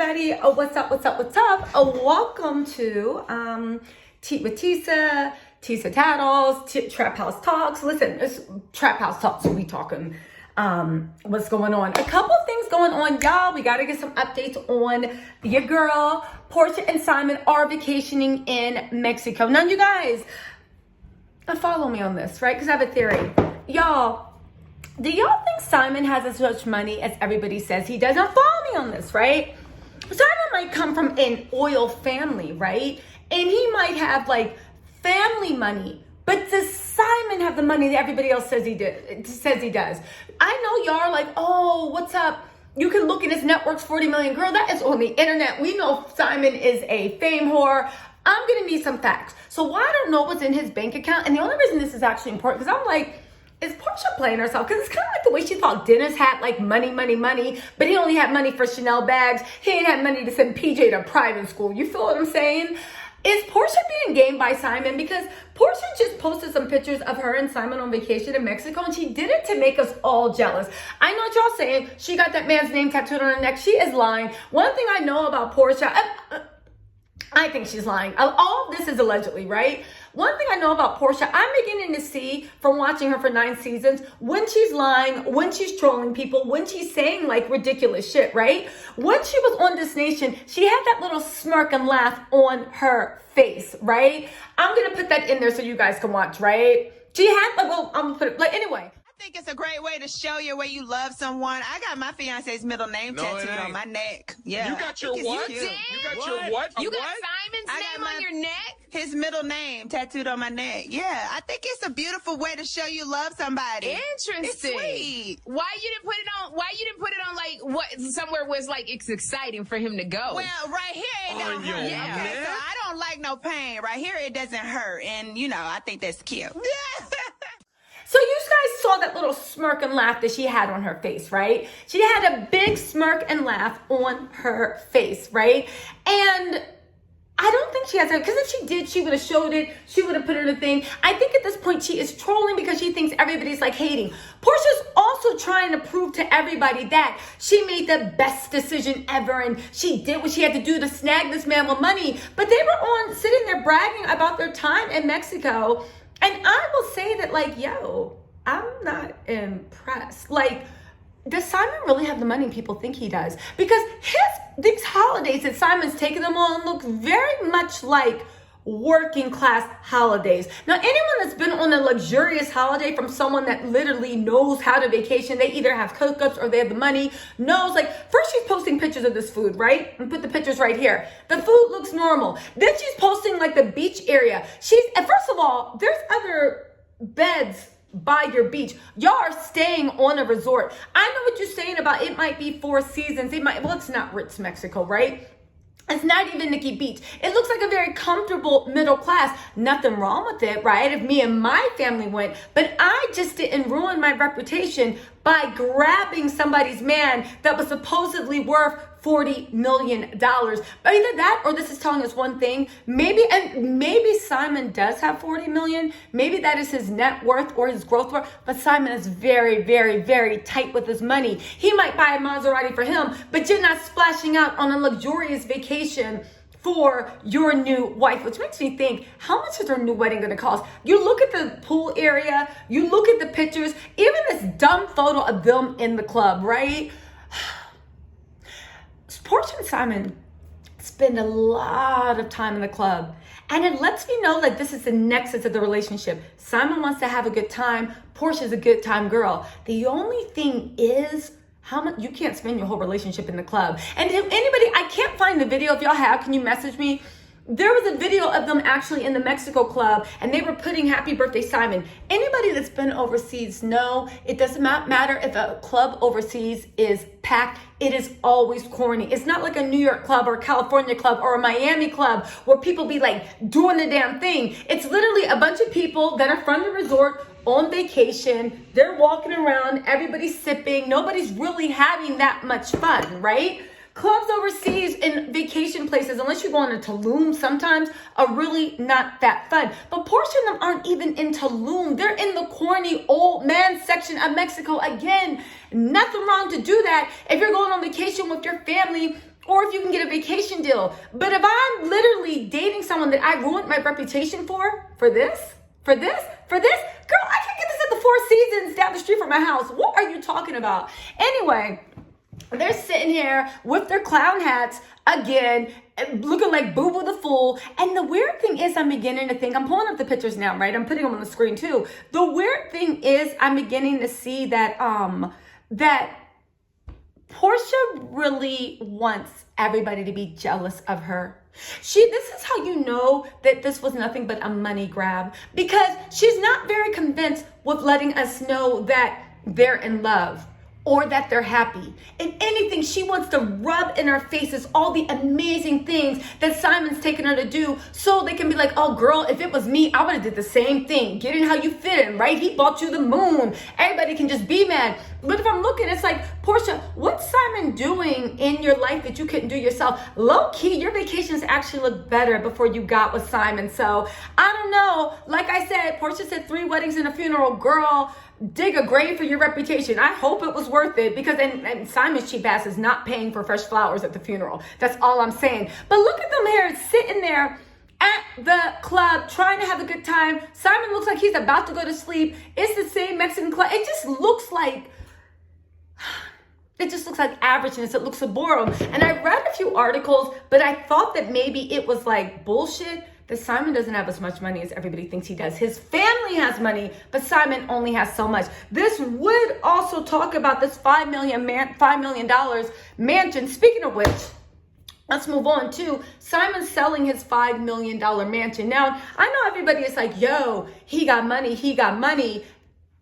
everybody. What's up? Welcome to Tea with Tisa, Tisa Tattles, Trap House Talks. Listen, it's Trap House Talks, so we talking what's going on. A couple of things going on, y'all. We got to get some updates on your girl. Porsha and Simon are vacationing in Mexico. Now, you guys, follow me on this, right? Because I have a theory. Y'all, do y'all think Simon has as much money as everybody says he does? Now, follow me on this, right? Simon might come from an oil family, right? And he might have like family money. But does Simon have the money that everybody else says he does? I know y'all are like, oh, what's up? You can look at his network's 40 million. Girl, that is on the internet. We know Simon is a fame whore. I'm going to need some facts. So I don't know what's in his bank account. And the only reason this is actually important, because I'm like, is Porsha playing herself? Because it's kind of like the way she thought Dennis had like money, but he only had money for Chanel bags. He ain't had money to send PJ to private school. You feel what I'm saying? Is Porsha being gamed by Simon? Because Porsha just posted some pictures of her and Simon on vacation in Mexico, and she did it to make us all jealous. I know what y'all saying. She got that man's name tattooed on her neck. She is lying. One thing I know about Porsha, I think she's lying. All of this is allegedly, right? One thing I know about Porsha, I'm beginning to see from watching her for 9 seasons, when she's lying, when she's trolling people, when she's saying like ridiculous shit, right? When she was on This Nation, she had that little smirk and laugh on her face, right? I'm going to put that in there so you guys can watch, right? She had, like, well, I'm going to put it, like, anyway. I think it's a great way to show you where you love someone. I got my fiance's middle name tattooed on my neck. Yeah. You got your what? You You got your what? You got what? Simon's name on your neck? His middle name tattooed on my neck. Yeah, I think it's a beautiful way to show you love somebody. Interesting. It's sweet. Why you didn't put it on? Why you didn't put it on like what somewhere where it's like it's exciting for him to go? Well, right here it don't On your hurt. neck? Okay, so I don't like no pain. Right here it doesn't hurt, and you know I think that's cute. So you guys saw that little smirk and laugh that she had on her face, right? She had a big smirk and laugh on her face, right? And I don't think she has it, because if she did, she would have showed it. She would have put it in a thing. I think at this point she is trolling because she thinks everybody's like hating. Porsha's also trying to prove to everybody that she made the best decision ever and she did what she had to do to snag this man with money. But they were on sitting there bragging about their time in Mexico. And I will say that, like, yo, I'm not impressed. Like, does Simon really have the money people think he does? Because these holidays that Simon's taking them on look very much like working class holidays. Now, anyone that's been on a luxurious holiday from someone that literally knows how to vacation, they either have hookups or they have the money, knows, like, first she's posting pictures of this food, right? And put the pictures right here. The food looks normal. Then she's posting like the beach area. And first of all, there's other beds by your beach. Y'all are staying on a resort. I know what you're saying about it might be 4 seasons. Well, it's not Ritz, Mexico, right? It's not even Nikki Beach. It looks like a very comfortable middle class. Nothing wrong with it, right? If me and my family went. But I just didn't ruin my reputation by grabbing somebody's man that was supposedly worth $40 million. But either that or this is telling us one thing. Maybe Simon does have 40 million. Maybe that is his net worth or his growth worth. But Simon is very, very, very tight with his money. He might buy a Maserati for him, but you're not splashing out on a luxurious vacation for your new wife, which makes me think, how much is her new wedding going to cost? You look at the pool area, you look at the pictures, even this dumb photo of them in the club, right? Porsha and Simon spend a lot of time in the club, and it lets me know like this is the nexus of the relationship. Simon wants to have a good time. Porsha's a good time girl. The only thing is how much you can't spend your whole relationship in the club. And if anybody, I can't find the video. If y'all have, can you message me? There was a video of them actually in the Mexico club, and they were putting happy birthday Simon. Anybody that's been overseas know it does not matter if a club overseas is packed. It is always corny. It's not like a New York club or a California club or a Miami club where people be like doing the damn thing. It's literally a bunch of people that are from the resort on vacation. They're walking around, everybody's sipping. Nobody's really having that much fun, right? Clubs overseas and vacation places, unless you're going to Tulum sometimes, are really not that fun. But Porsha and them aren't even in Tulum. They're in the corny old man section of Mexico. Again, nothing wrong to do that if you're going on vacation with your family or if you can get a vacation deal. But if I'm literally dating someone that I ruined my reputation for this, girl, I can't get this at the Four Seasons down the street from my house. What are you talking about? Anyway, they're sitting here with their clown hats again, looking like Boo Boo the Fool. And the weird thing is, I'm beginning to think, I'm pulling up the pictures now, right? I'm putting them on the screen too. The weird thing is, I'm beginning to see that, that Porsha really wants everybody to be jealous of her. This is how you know that this was nothing but a money grab, because she's not very convinced with letting us know that they're in love or that they're happy. And anything she wants to rub in our faces, all the amazing things that Simon's taken her to do, so they can be like, oh girl, if it was me, I would have did the same thing. Get in how you fit in, right? He bought you the moon. Everybody can just be mad. But if I'm looking, it's like, Porsha, what's Simon doing in your life that you couldn't do yourself? Low key, your vacations actually look better before you got with Simon. So I don't know. Like I said, Porsha said 3 weddings and a funeral. Girl, dig a grave for your reputation. I hope it was worth it, because and Simon's cheap ass is not paying for fresh flowers at the funeral. That's all I'm saying. But look at them here sitting there at the club trying to have a good time. Simon looks like he's about to go to sleep. It's the same Mexican club. It just looks like averageness. It looks boredom. And I read a few articles, but I thought that maybe it was like bullshit, that Simon doesn't have as much money as everybody thinks he does. His family has money, but Simon only has so much. This would also talk about this $5 million mansion. Speaking of which, let's move on to Simon selling his $5 million mansion. Now, I know everybody is like, yo, he got money.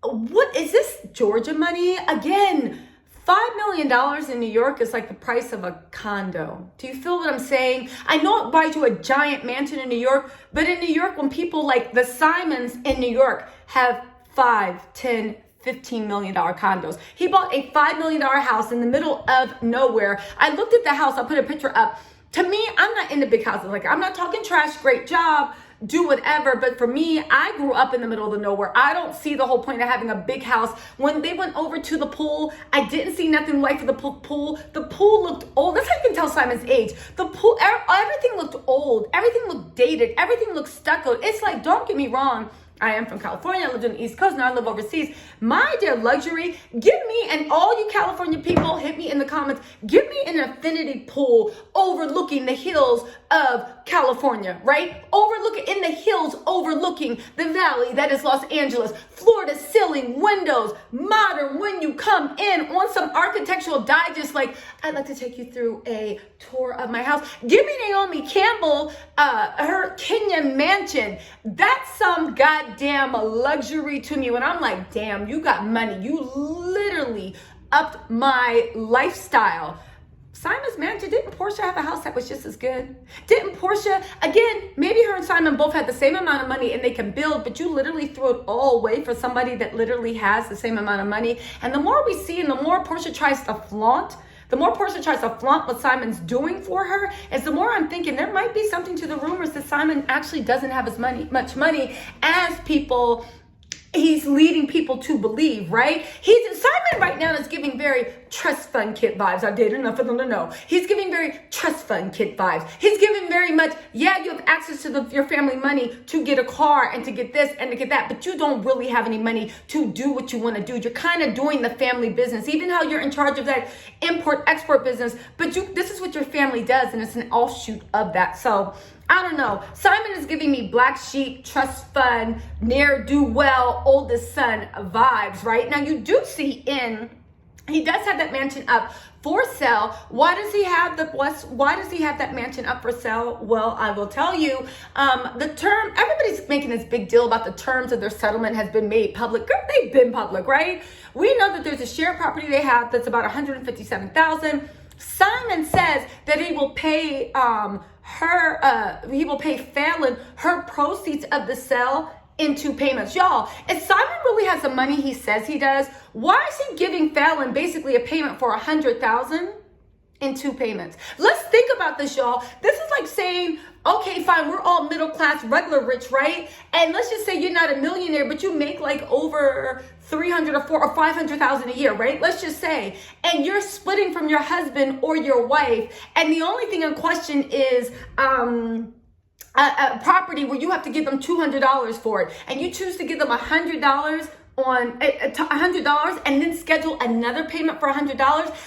What is this, Georgia money? Again, $5 million in New York is like the price of a condo. Do you feel what I'm saying? I know it buys you a giant mansion in New York, but in New York, when people like the Simons in New York have $5, $10, $15 million condos. He bought a $5 million house in the middle of nowhere. I looked at the house. I'll put a picture up. To me, I'm not into big houses. Like, I'm not talking trash, great job, do whatever. But for me, I grew up in the middle of the nowhere. I don't see the whole point of having a big house. When they went over to the pool, I didn't see nothing right for the pool. The pool looked old. That's how you can tell Simon's age. The pool, everything looked old. Everything looked dated. Everything looked stucco. It's like, don't get me wrong, I am from California. I lived on the East Coast. Now I live overseas. My dear luxury, give me, and all you California people, hit me in the comments, give me an infinity pool overlooking the hills of California, right? In the hills overlooking the valley that is Los Angeles. Floor to ceiling windows, modern when you come in, on some architectural digest. Like, I'd like to take you through a tour of my house. Give me Naomi Campbell, her Kenyan mansion. That's some goddamn luxury to me when I'm like, damn, you got money. You literally upped my lifestyle. Simon's mansion, didn't Porsha have a house that was just as good? Didn't Porsha, again, maybe her and Simon both had the same amount of money and they can build, but you literally threw it all away for somebody that literally has the same amount of money. And the more we see and the more Porsha tries to flaunt, what Simon's doing for her, is the more I'm thinking there might be something to the rumors that Simon actually doesn't have as much money as he's leading people to believe, right? Simon right now is giving very trust fund kid vibes. I did enough for them to know. He's giving very trust fund kid vibes. He's giving very much, yeah, you have access to your family money to get a car and to get this and to get that, but you don't really have any money to do what you want to do. You're kind of doing the family business, even how you're in charge of that import-export business, but this is what your family does, and it's an offshoot of that. So I don't know. Simon is giving me black sheep, trust fund, ne'er-do-well, oldest son vibes, right? Now you do see he does have that mansion up for sale. Why does he have that mansion up for sale? Well, I will tell you, everybody's making this big deal about the terms of their settlement has been made public. Girl, they've been public, right? We know that there's a shared property they have that's about $157,000. Simon says that he will pay Fallon her proceeds of the sale in 2 payments. Y'all, if Simon really has the money he says he does, why is he giving Fallon basically a payment for $100,000 in 2 payments? Let's think about this, y'all. This is like saying, okay, fine, we're all middle class, regular rich, right? And let's just say you're not a millionaire, but you make like over 300 or 4 or 500,000 a year, right? Let's just say, and you're splitting from your husband or your wife, and the only thing in question is a property where you have to give them $200 for it, and you choose to give them $100 on $100 and then schedule another payment for $100.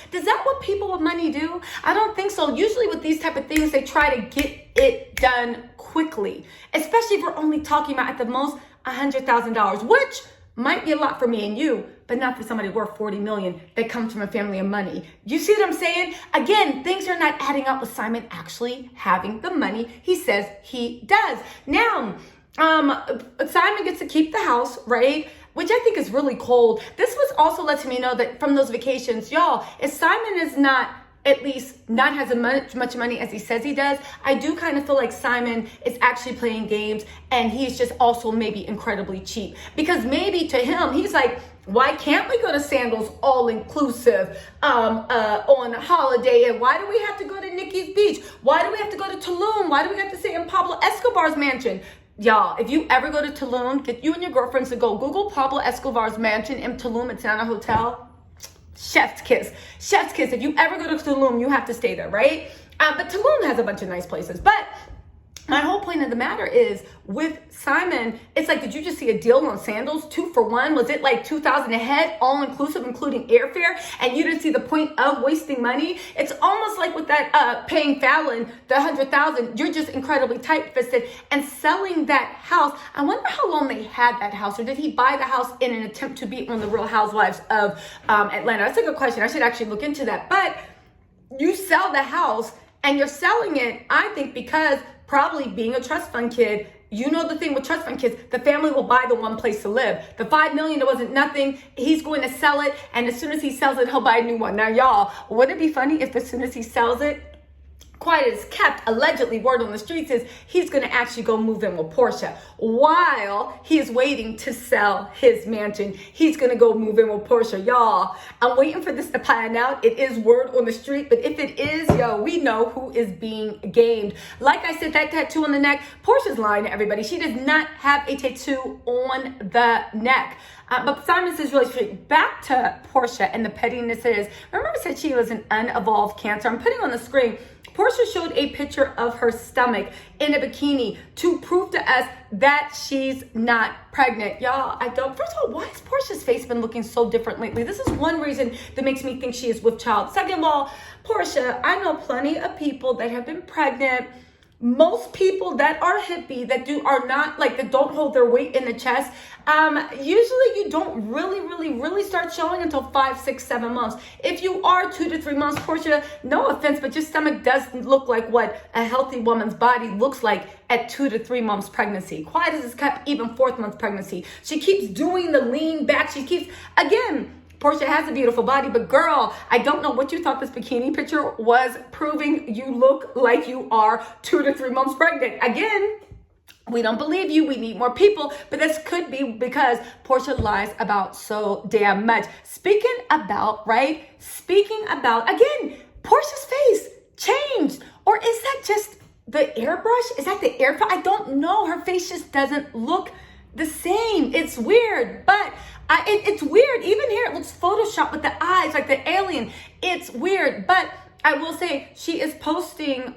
Does that what people with money do? I don't think so. Usually with these type of things, they try to get it done quickly, especially if we're only talking about at the most $100,000, which might be a lot for me and you, but not for somebody worth 40 million that comes from a family of money. You see what I'm saying? Again, things are not adding up with Simon actually having the money he says he does. Now, Simon gets to keep the house, right? Which I think is really cold. This was also letting me know that from those vacations, y'all, if Simon is not at least not has as much money as he says he does, I do kind of feel like Simon is actually playing games, and he's just also maybe incredibly cheap. Because maybe to him, he's like, why can't we go to Sandals all inclusive on a holiday? And why do we have to go to Nikki's Beach? Why do we have to go to Tulum? Why do we have to stay in Pablo Escobar's mansion? Y'all, if you ever go to Tulum, get you and your girlfriends to go Google Pablo Escobar's mansion in Tulum. It's not a hotel. Chef's kiss. Chef's kiss. If you ever go to Tulum, you have to stay there, right? But Tulum has a bunch of nice places. But my whole point of the matter is with Simon, it's like, did you just see a deal on Sandals 2 for 1? Was it like $2,000 a head, all inclusive, including airfare? And you didn't see the point of wasting money? It's almost like with that paying Fallon the $100,000, you're just incredibly tight-fisted and selling that house. I wonder how long they had that house, or did he buy the house in an attempt to be on the Real Housewives of Atlanta? That's a good question. I should actually look into that. But you sell the house, and you're selling it, I think, because probably being a trust fund kid, you know the thing with trust fund kids, the family will buy the one place to live. The $5 million, it wasn't nothing. He's going to sell it, and as soon as he sells it, he'll buy a new one. Now, y'all, wouldn't it be funny if as soon as he sells it, quiet as kept, allegedly, word on the streets is he's going to actually go move in with Porsha. While he is waiting to sell his mansion, he's going to go move in with Porsha. Y'all, I'm waiting for this to pan out. It is word on the street, but if it is, yo, we know who is being gamed. Like I said, that tattoo on the neck, Porsha's lying to everybody. She does not have a tattoo on the neck. But Simon says really straight. Back to Porsha and the pettiness it is. Remember I said she was an unevolved cancer? I'm putting on the screen. Porsha showed a picture of her stomach in a bikini to prove to us that she's not pregnant. Y'all, first of all, why has Porsha's face been looking so different lately? This is one reason that makes me think she is with child. Second of all, Porsha, I know plenty of people that have been pregnant. Most people that are hippie, that don't hold their weight in the chest, usually you don't really start showing until 5, 6, 7 months. If you are 2 to 3 months, Porsha, no offense, but your stomach does look like what a healthy woman's body looks like at 2 to 3 months pregnancy. Quiet as it's kept, even 4th month pregnancy. She keeps doing the lean back. She keeps, again, Porsha has a beautiful body, but girl, I don't know what you thought this bikini picture was proving. You look like you are 2 to 3 months pregnant. Again, we don't believe you. We need more people, but this could be because Porsha lies about so damn much. Speaking about, again, Porsha's face changed. Or is that just the airbrush? Is that the air? I don't know. Her face just doesn't look the same. It's weird, but it's weird. Even here, it looks photoshopped with the eyes, like the alien. It's weird, but I will say she is posting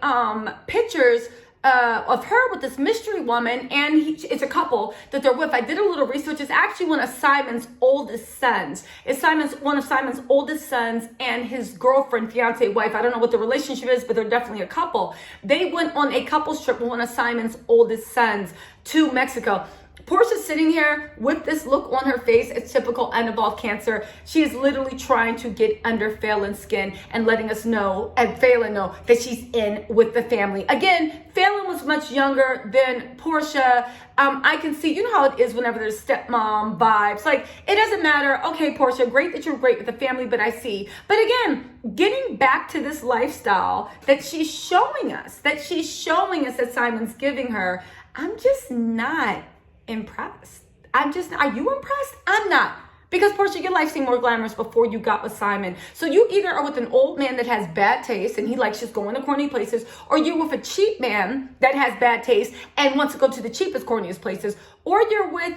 pictures of her with this mystery woman, and it's a couple that they're with. I did a little research. It's actually one of Simon's oldest sons. It's one of Simon's oldest sons and his girlfriend, fiance, wife. I don't know what the relationship is, but they're definitely a couple. They went on a couples trip with one of Simon's oldest sons to Mexico. Porsha's sitting here with this look on her face. It's typical unevolved cancer. She is literally trying to get under Fallon's skin and letting us know, and Fallon know, that she's in with the family. Again, Fallon was much younger than Porsha. I can see, you know how it is whenever there's stepmom vibes. Like, it doesn't matter. Okay, Porsha, great that you're great with the family, but I see. But again, getting back to this lifestyle that she's showing us, that Simon's giving her, I'm just not impressed. Are you impressed? I'm not. Because Porsha, your life seemed more glamorous before you got with Simon. So you either are with an old man that has bad taste and he likes just going to corny places, or you're with a cheap man that has bad taste and wants to go to the cheapest, corniest places, or you're with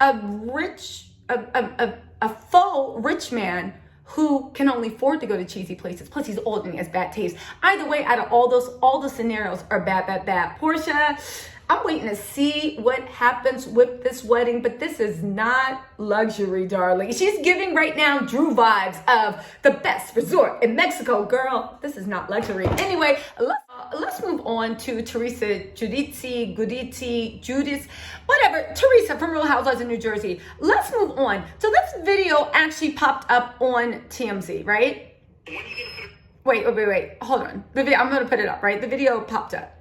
a faux rich man who can only afford to go to cheesy places. Plus, he's old and he has bad taste. Either way, out of all the scenarios are bad. Porsha, I'm waiting to see what happens with this wedding, but this is not luxury, darling. She's giving right now Drew vibes of the best resort in Mexico. Girl, this is not luxury. Anyway, let's move on to Teresa Giudice, whatever. Teresa from Real Housewives of New Jersey. Let's move on. So this video actually popped up on TMZ, right? Wait. Hold on. The video, I'm going to put it up, right? The video popped up.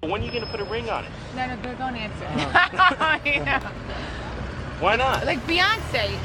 When are you going to put a ring on it? No, don't answer. Yeah. Why not? Like Beyonce. You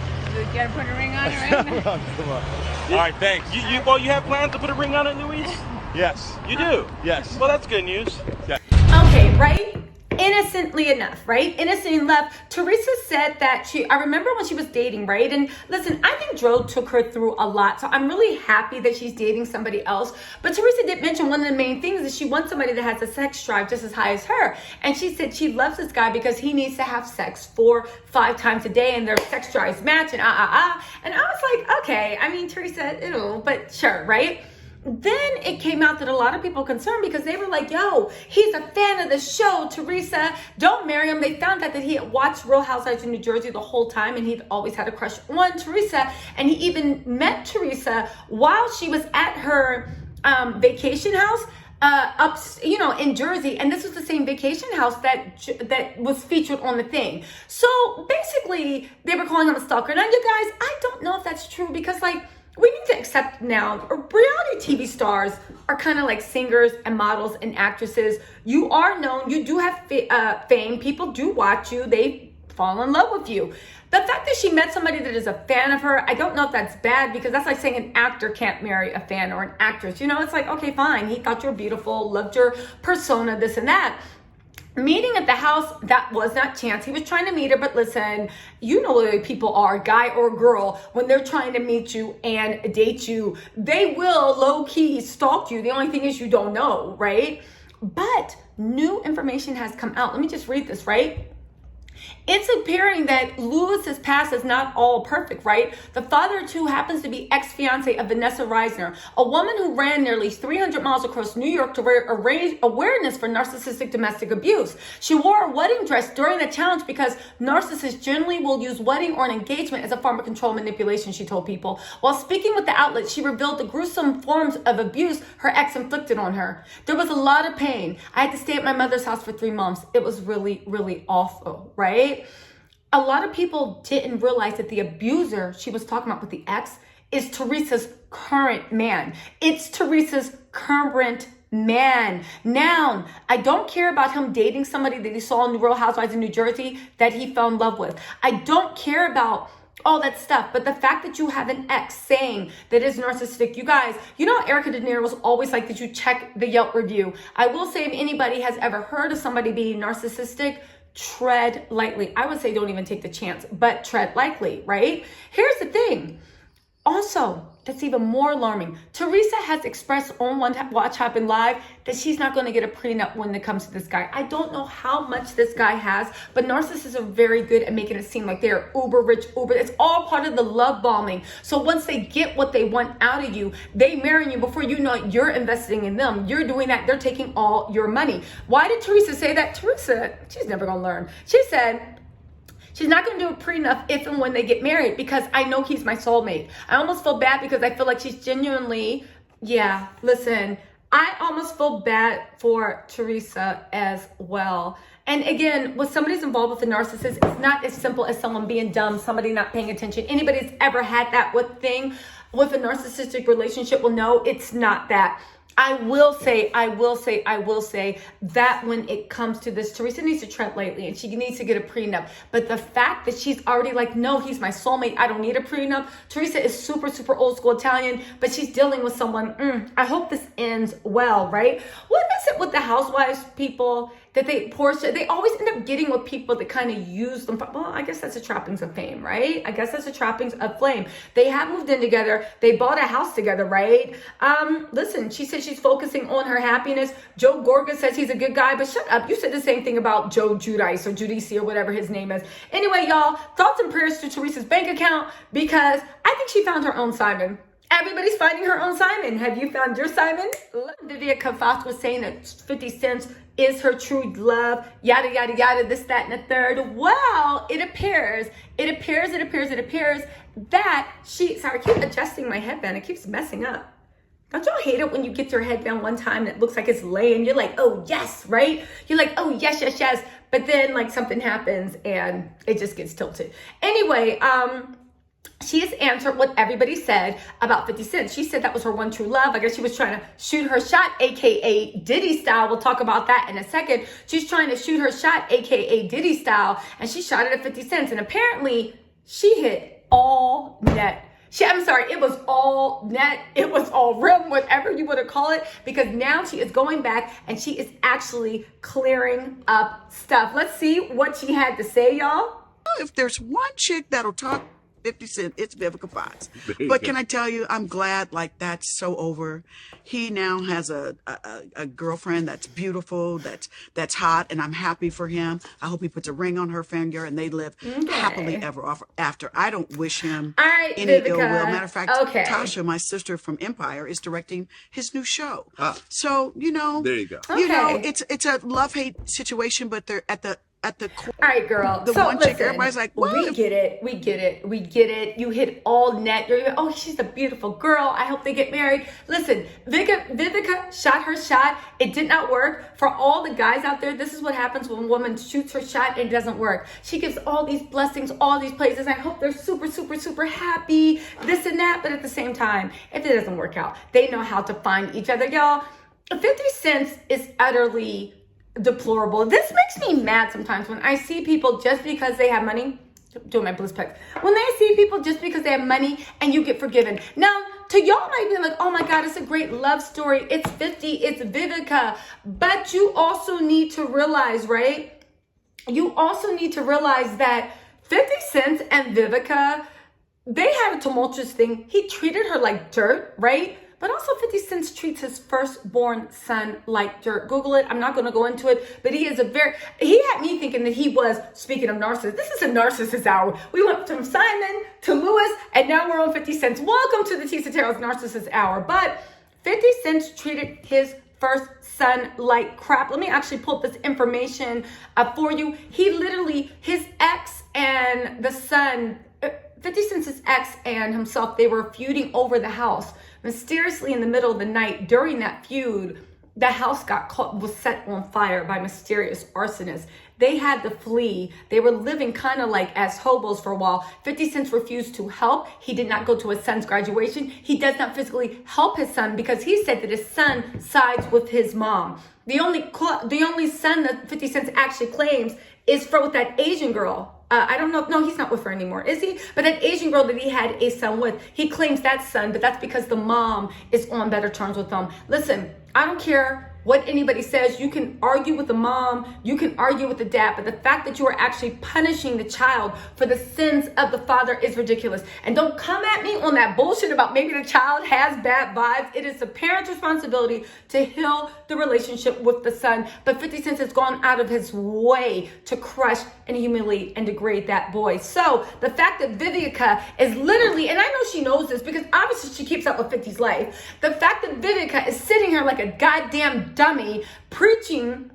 gotta put a ring on it right now. Come on. All right, thanks. You have plans to put a ring on it, Louise? Yes. You do? Yes. Well, that's good news. Yeah. Okay, right? Innocently enough, right? Innocently enough, Teresa said that I remember when she was dating, right? And listen, I think Dro took her through a lot. So I'm really happy that she's dating somebody else. But Teresa did mention one of the main things is she wants somebody that has a sex drive just as high as her. And she said she loves this guy because he needs to have sex 4-5 times a day and their sex drives match and And I was like, okay, I mean, Teresa, but sure, right? Then it came out that a lot of people were concerned because they were like, yo, he's a fan of the show, Teresa, don't marry him. They found out that he had watched Real Housewives in New Jersey the whole time and he'd always had a crush on Teresa. And he even met Teresa while she was at her vacation house in Jersey. And this was the same vacation house that was featured on the thing. So basically they were calling him a stalker. Now, you guys, I don't know if that's true because we need to accept now, reality TV stars are kind of like singers and models and actresses. You are known, you do have fame, people do watch you, they fall in love with you. The fact that she met somebody that is a fan of her, I don't know if that's bad because that's like saying an actor can't marry a fan or an actress. It's like, okay, fine, he thought you were beautiful, loved your persona, this and that. Meeting at the house, that was not chance. He was trying to meet her, but listen, you know the way people are, guy or girl, when they're trying to meet you and date you, they will low-key stalk you. The only thing is you don't know, right? But new information has come out. Let me just read this, right? It's appearing that Lewis's past is not all perfect, right? The father, too, happens to be ex-fiance of Vanessa Reisner, a woman who ran nearly 300 miles across New York to raise awareness for narcissistic domestic abuse. She wore a wedding dress during the challenge because narcissists generally will use wedding or an engagement as a form of control manipulation, she told People. While speaking with the outlet, she revealed the gruesome forms of abuse her ex inflicted on her. There was a lot of pain. I had to stay at my mother's house for 3 months. It was really, really awful, right? A lot of people didn't realize that the abuser she was talking about with the ex is Teresa's current man. It's Teresa's current man. Now, I don't care about him dating somebody that he saw in the Real Housewives in New Jersey that he fell in love with. I don't care about all that stuff, but the fact that you have an ex saying that is narcissistic, you guys, you know Erica De Niro's always like that you check the Yelp review. I will say if anybody has ever heard of somebody being narcissistic, tread lightly. I would say don't even take the chance, but tread lightly, right? Here's the thing. Also, that's even more alarming. Teresa has expressed on Watch Happen Live that she's not going to get a prenup when it comes to this guy. I don't know how much this guy has, but narcissists are very good at making it seem like they're uber rich, it's all part of the love bombing. So once they get what they want out of you, they marry you before you know it, you're investing in them. You're doing that. They're taking all your money. Why did Teresa say that? Teresa, she's never going to learn. She said, she's not going to do a prenup if and when they get married because I know he's my soulmate. I almost feel bad because I feel like she's genuinely, I almost feel bad for Teresa as well. And again, when somebody's involved with a narcissist, it's not as simple as someone being dumb, somebody not paying attention. Anybody that's ever had that with a narcissistic relationship will know it's not that. I will say that when it comes to this, Teresa needs to tread lightly and she needs to get a prenup. But the fact that she's already like, no, he's my soulmate, I don't need a prenup. Teresa is super, super old school Italian, but she's dealing with someone. I hope this ends well, right? What is it with the housewives, people, that Porsha, they always end up getting with people that kind of use them. Well, I guess that's a trappings of fame, right? I guess that's a trappings of flame. They have moved in together. They bought a house together, right? Listen, she said she's focusing on her happiness. Joe Gorga says he's a good guy, but shut up. You said the same thing about Joe Giudice or Giudice or whatever his name is. Anyway, y'all, thoughts and prayers to Teresa's bank account, because I think she found her own Simon. Everybody's finding her own Simon. Have you found your Simon? Vivica Fox was saying that 50 Cent is her true love, yada, yada, yada, this, that, and the third. Well, it appears that sorry, I keep adjusting my headband. It keeps messing up. Don't y'all hate it when you get your headband one time and it looks like it's laying? You're like, oh, yes, right? You're like, oh, yes, yes, yes. But then, like, something happens and it just gets tilted. Anyway, she has answered what everybody said about 50 Cent. She said that was her one true love. I guess she was trying to shoot her shot, aka Diddy style. We'll talk about that in a second. She's trying to shoot her shot, aka Diddy style, and she shot it at 50 Cent. And apparently, she hit all net. It was all net. It was all rim, whatever you want to call it, because now she is going back and she is actually clearing up stuff. Let's see what she had to say, y'all. If there's one chick that'll talk 50 Cent, it's Vivica Fox. But can I tell you, I'm glad like that's so over. He now has a girlfriend that's beautiful, that's hot, and I'm happy for him. I hope he puts a ring on her finger and they live happily ever after. I don't wish him any Vivica. ill will. Matter of fact, Tasha, my sister from Empire, is directing his new show. So, you know, There you go. You know, it's a love-hate situation, but they're at the core. All right, girl. The so one listen, chick, everybody's like, what? We get it. You hit all net. You're oh, she's a beautiful girl. I hope they get married. Listen, Vivica shot her shot. It did not work. For all the guys out there, this is what happens when a woman shoots her shot and it doesn't work. She gives all these blessings, all these places. I hope they're super, super, super happy, this and that. But at the same time, if it doesn't work out, they know how to find each other. Y'all, 50 Cent is utterly deplorable. This makes me mad sometimes when I see people just because they have money, doing my bliss pecs, when they see people just because they have money and you get forgiven. Now, to y'all might be like, oh my God, it's a great love story. It's 50, it's Vivica. But you also need to realize, right? You also need to realize that 50 Cent and Vivica, they had a tumultuous thing. He treated her like dirt, right? But also 50 Cent treats his firstborn son like dirt. Google it. I'm not going to go into it. But he had me thinking that he was, speaking of narcissists, this is a narcissist hour. We went from Simon to Lewis, and now we're on 50 Cent. Welcome to the Teresa Giudice narcissist hour. But 50 Cent treated his first son like crap. Let me actually pull this information up for you. He literally, his ex and the son, 50 Cent's ex and himself, they were feuding over the house. Mysteriously, in the middle of the night, during that feud, the house was set on fire by mysterious arsonists. They had to flee. They were living kind of like as hobos for a while. 50 Cent refused to help. He did not go to his son's graduation. He does not physically help his son because he said that his son sides with his mom. The only son that 50 Cent actually claims is with that Asian girl. I don't know. No, he's not with her anymore, is he? But that Asian girl that he had a son with, he claims that son, but that's because the mom is on better terms with him. Listen, I don't care what anybody says. You can argue with the mom, you can argue with the dad, but the fact that you are actually punishing the child for the sins of the father is ridiculous. And don't come at me on that bullshit about maybe the child has bad vibes. It is the parent's responsibility to heal the relationship with the son. But 50 Cent has gone out of his way to crush and humiliate and degrade that boy. So the fact that Vivica is literally, and I know she knows this because obviously she keeps up with 50's life. The fact that Vivica is sitting here like a goddamn dummy preaching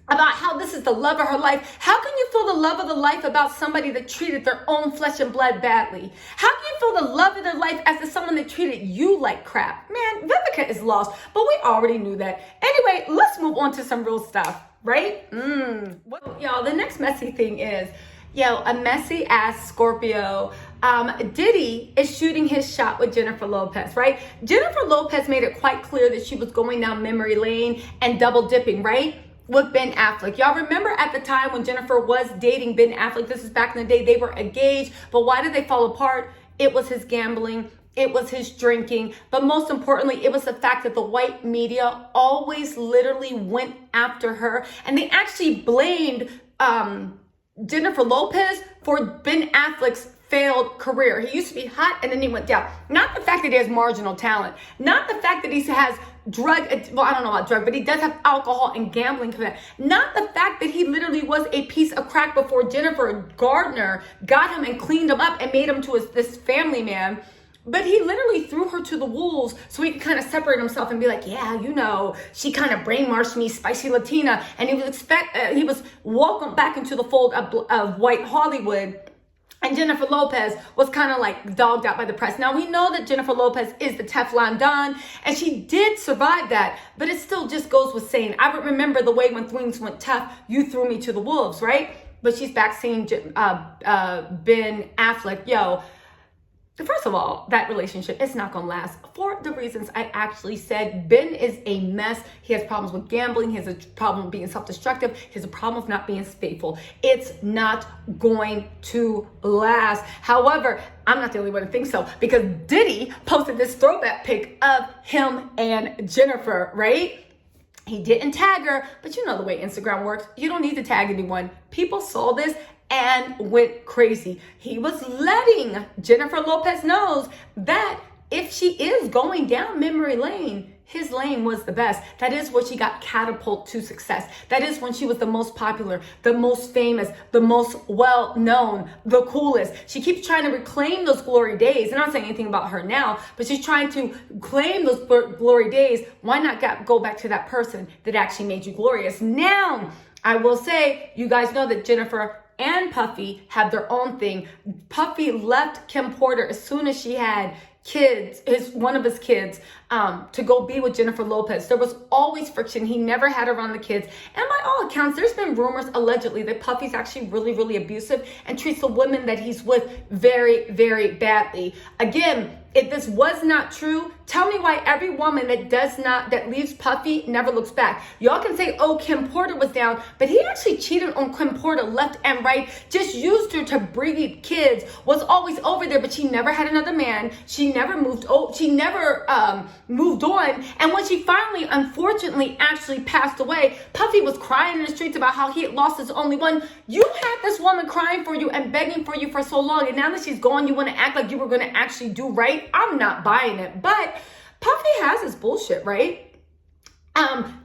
about how this is the love of her life. How can you feel the love of the life about somebody that treated their own flesh and blood badly? How can you feel the love of their life as to someone that treated you like crap? Man, Vivica is lost, but we already knew that. Anyway, let's move on to some real stuff, right? Y'all, the next messy thing is, a messy ass Scorpio. Diddy is shooting his shot with Jennifer Lopez, right? Jennifer Lopez made it quite clear that she was going down memory lane and double dipping, right? With Ben Affleck. Y'all remember at the time when Jennifer was dating Ben Affleck, this is back in the day, they were engaged, but why did they fall apart? It was his gambling. It was his drinking, but most importantly, it was the fact that the white media always literally went after her, and they actually blamed Jennifer Lopez for Ben Affleck's failed career. He used to be hot and then he went down. Not the fact that he has marginal talent, not the fact that he has well, I don't know about drug, but he does have alcohol and gambling commitment. Not the fact that he literally was a piece of crack before Jennifer Gardner got him and cleaned him up and made him to this family man. But he literally threw her to the wolves so he could kind of separate himself and be like, yeah, you know, she kind of brainwashed me, spicy Latina. And he was welcomed back into the fold of white Hollywood. And Jennifer Lopez was kind of like dogged out by the press. Now, we know that Jennifer Lopez is the Teflon Don, and she did survive that, but it still just goes with saying, I remember the way when things went tough, you threw me to the wolves, right? But she's back saying, Ben Affleck, yo, first of all, that relationship is not going to last for the reasons I actually said. Ben is a mess. He has problems with gambling. He has a problem with being self-destructive. He has a problem with not being faithful. It's not going to last. However, I'm not the only one to think so, because Diddy posted this throwback pic of him and Jennifer, right? He didn't tag her, but you know the way Instagram works. You don't need to tag anyone. People saw this and went crazy. He was letting Jennifer Lopez know that if she is going down memory lane, his lane was the best. That is where she got catapulted to success. That is when she was the most popular, the most famous, the most well-known, the coolest. She keeps trying to reclaim those glory days. I'm not saying anything about her now, but she's trying to claim those glory days. Why not go back to that person that actually made you glorious? Now, I will say, you guys know that Jennifer and Puffy have their own thing. Puffy left Kim Porter as soon as she had one of his kids, to go be with Jennifer Lopez. There was always friction. He never had around the kids. And by all accounts, there's been rumors allegedly that Puffy's actually really, really abusive and treats the women that he's with very, very badly. Again, if this was not true, tell me why every woman that leaves Puffy never looks back. Y'all can say, oh, Kim Porter was down, but he actually cheated on Kim Porter left and right, just used her to breed kids, was always over there, but she never had another man. She never moved on. And when she finally, unfortunately, actually passed away, Puffy was crying in the streets about how he had lost his only one. You had this woman crying for you and begging for you for so long, and now that she's gone, you want to act like you were going to actually do right? I'm not buying it. But Puffy has his bullshit, right?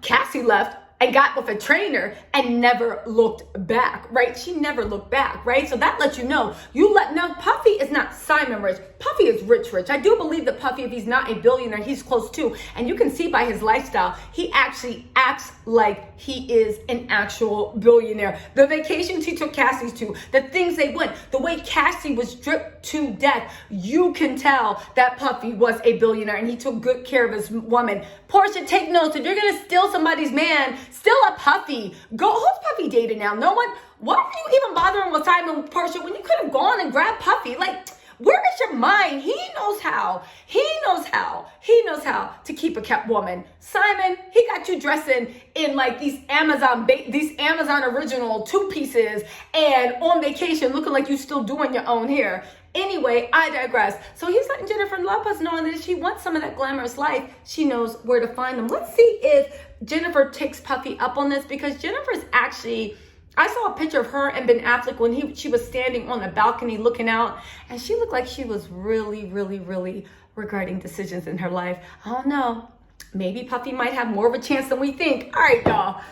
Cassie left and got with a trainer and never looked back, right? She never looked back, right? So that lets you know. Now Puffy is not Simon rich. Puffy is rich. I do believe that Puffy, if he's not a billionaire, he's close to. And you can see by his lifestyle, he actually acts like he is an actual billionaire. The vacations he took Cassie to, the things they went, the way Cassie was dripped to death, you can tell that Puffy was a billionaire and he took good care of his woman. Porsha, take notes. If you're going to steal somebody's man, steal a Puffy. Who's Puffy dating now? No one. Why are you even bothering with Simon and Porsha when you could have gone and grabbed Puffy? Like, where is your mind? He knows how. He knows how to keep a kept woman. Simon, he got you dressing in like these Amazon original 2-pieces and on vacation looking like you still doing your own hair. Anyway, I digress. So he's letting Jennifer Lopez know that if she wants some of that glamorous life, she knows where to find them. Let's see if Jennifer takes Puffy up on this, because Jennifer's actually, I saw a picture of her and Ben Affleck when she was standing on the balcony looking out, and she looked like she was really, really, really regretting decisions in her life. I don't know. Maybe Puffy might have more of a chance than we think. All right, y'all.